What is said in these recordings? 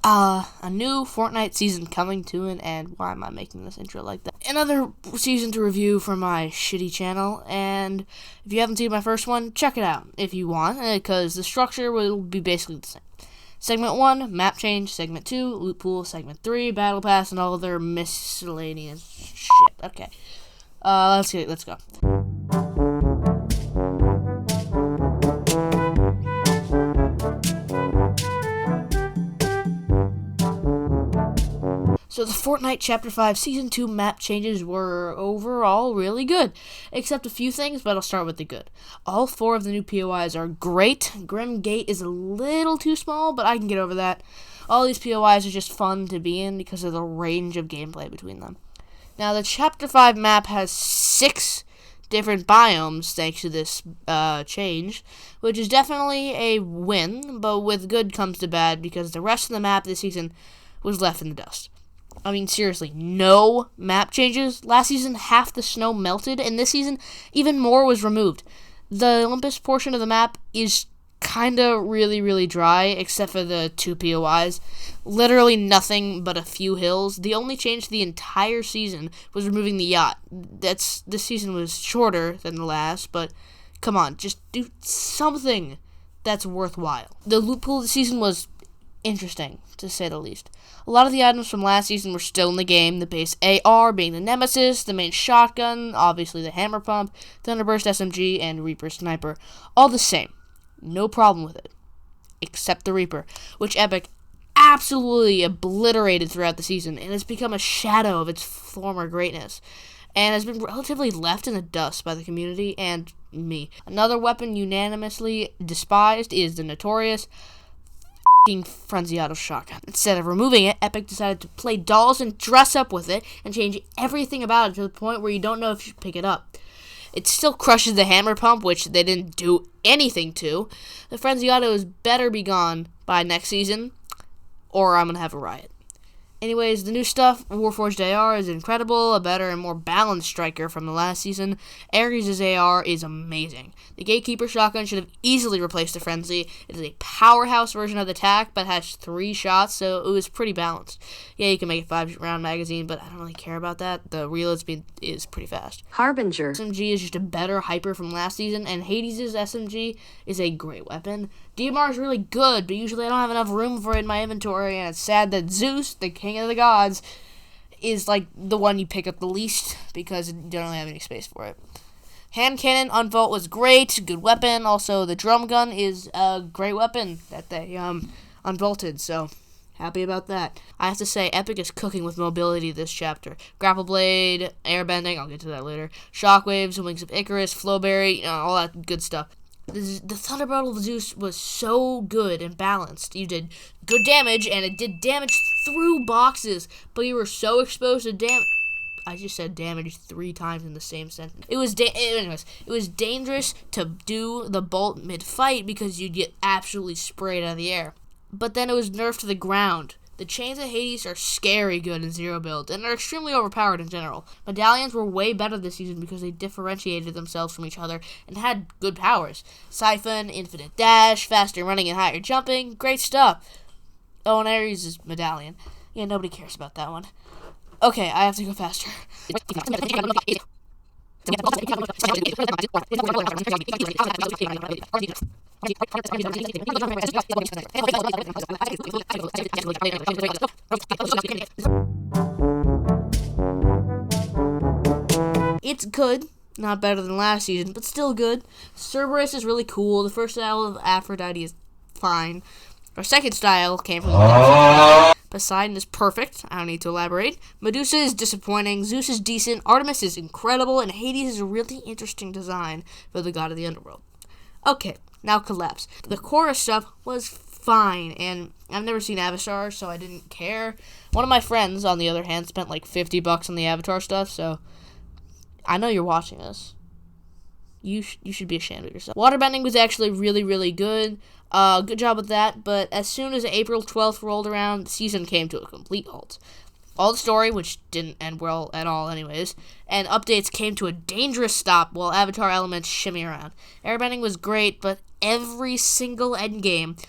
A new Fortnite season coming to an end. Why am I making this intro like that? Another season to review for my shitty channel, and if you haven't seen my first one, check it out if you want, because the structure will be basically the same. Segment 1, map change. Segment 2, loot pool. Segment 3, battle pass, and all other miscellaneous shit. Okay, let's go. So the Fortnite Chapter 5 Season 2 map changes were overall really good, except a few things, but I'll start with the good. All 4 of the new POIs are great. Grim Gate is a little too small, but I can get over that. All these POIs are just fun to be in because of the range of gameplay between them. Now, the Chapter 5 map has 6 different biomes thanks to this change, which is definitely a win, but with good comes to bad because the rest of the map this season was left in the dust. I mean, seriously, no map changes. Last season, half the snow melted, and this season, even more was removed. The Olympus portion of the map is kinda really dry, except for the 2 POIs. Literally nothing but a few hills. The only change to the entire season was removing the yacht. This season was shorter than the last, but come on, just do something that's worthwhile. The loot pool this season was interesting, to say the least. A lot of the items from last season were still in the game, the base AR being the Nemesis, the main shotgun, obviously the hammer pump, Thunderburst SMG, and Reaper Sniper. All the same. No problem with it. Except the Reaper, which Epic absolutely obliterated throughout the season, and has become a shadow of its former greatness, and has been relatively left in the dust by the community and me. Another weapon unanimously despised is the notorious Frenzy Auto Shotgun. Instead of removing it, Epic decided to play dolls and dress up with it and change everything about it to the point where you don't know if you should pick it up. It still crushes the hammer pump, which they didn't do anything to. The Frenzy Auto is better be gone by next season, or I'm gonna have a riot. Anyways, the new stuff, Warforged AR is incredible, a better and more balanced striker from the last season. Ares' AR is amazing. The Gatekeeper shotgun should have easily replaced the Frenzy. It is a powerhouse version of the TAC, but has 3 shots, so it was pretty balanced. Yeah, you can make a 5-round magazine, but I don't really care about that. The reload speed is pretty fast. Harbinger SMG is just a better hyper from last season, and Hades' SMG is a great weapon. DMR is really good, but usually I don't have enough room for it in my inventory, and it's sad that Zeus, the king of the gods, is like the one you pick up the least because you don't really have any space for it. Hand cannon unvault was great, good weapon. Also, the drum gun is a great weapon that they unvaulted, so happy about that. I have to say, Epic is cooking with mobility this chapter. Grapple blade, airbending, I'll get to that later. Shockwaves, wings of Icarus, flowberry, all that good stuff. The Thunderbolt of Zeus was so good and balanced. You did good damage, and it did damage through boxes, but you were so exposed to damage. I just said damage 3 times in the same sentence. It was dangerous to do the bolt mid-fight because you'd get absolutely sprayed out of the air. But then it was nerfed to the ground. The chains of Hades are scary good in zero builds, and are extremely overpowered in general. Medallions were way better this season because they differentiated themselves from each other and had good powers. Siphon, infinite dash, faster running and higher jumping, great stuff. Oh, and Ares' medallion. Yeah, nobody cares about that one. Okay, I have to go faster. It's good, not better than last season, but still good. Cerberus is really cool. The first style of Aphrodite is fine. Our second style came from Poseidon is perfect. I don't need to elaborate. Medusa is disappointing. Zeus is decent. Artemis is incredible. And Hades is a really interesting design for the god of the underworld. Okay, now Collabs. The chorus stuff was fine, and I've never seen Avatar, so I didn't care. One of my friends, on the other hand, spent like $50 on the Avatar stuff, so I know you're watching this. You should be ashamed of yourself. Waterbending was actually really good. Good job with that, but as soon as April 12th rolled around, the season came to a complete halt. All the story, which didn't end well at all anyways, and updates came to a dangerous stop while Avatar elements shimmy around. Airbending was great, but every single endgame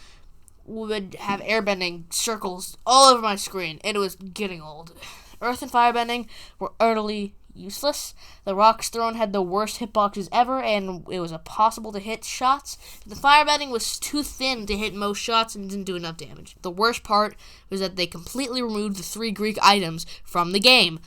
would have airbending circles all over my screen. It was getting old. Earth and firebending were utterly useless. The rocks thrown had the worst hitboxes ever, and it was impossible to hit shots. The firebending was too thin to hit most shots and didn't do enough damage. The worst part was that they completely removed the 3 Greek items from the game.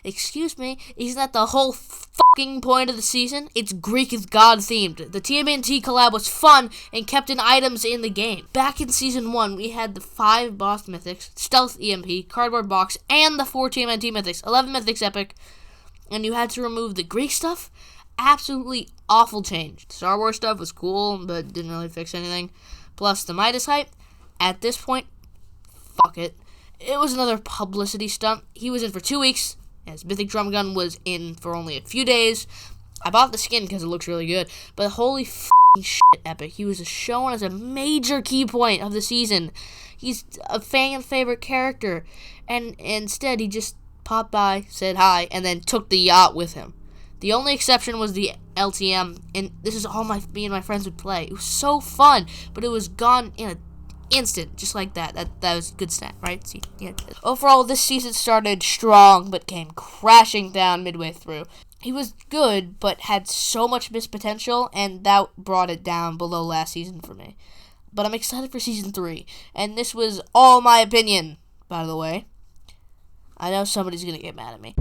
Excuse me, isn't that the whole fucking point of the season? It's Greek is God themed. The TMNT collab was fun and kept in items in the game. Back in season 1, we had the 5 boss mythics, stealth EMP, cardboard box, and the 4 TMNT mythics, 11 mythics epic, and you had to remove the Greek stuff. Absolutely awful change. Star Wars stuff was cool, but didn't really fix anything. Plus the Midas hype. At this point, fuck it. It was another publicity stunt. He was in for 2 weeks. His mythic drum gun was in for only a few days. I bought the skin because it looks really good. But holy shit, epic. He was shown as a major key point of the season. He's a fan favorite character. And instead, he just popped by, said hi, and then took the yacht with him. The only exception was the LTM. And this is all me and my friends would play. It was so fun. But it was gone in an instant, just like that. That was a good stat, right? See, yeah. Overall, this season started strong, but came crashing down midway through. He was good, but had so much missed potential, and that brought it down below last season for me. But I'm excited for season 3, and this was all my opinion, by the way. I know somebody's gonna get mad at me.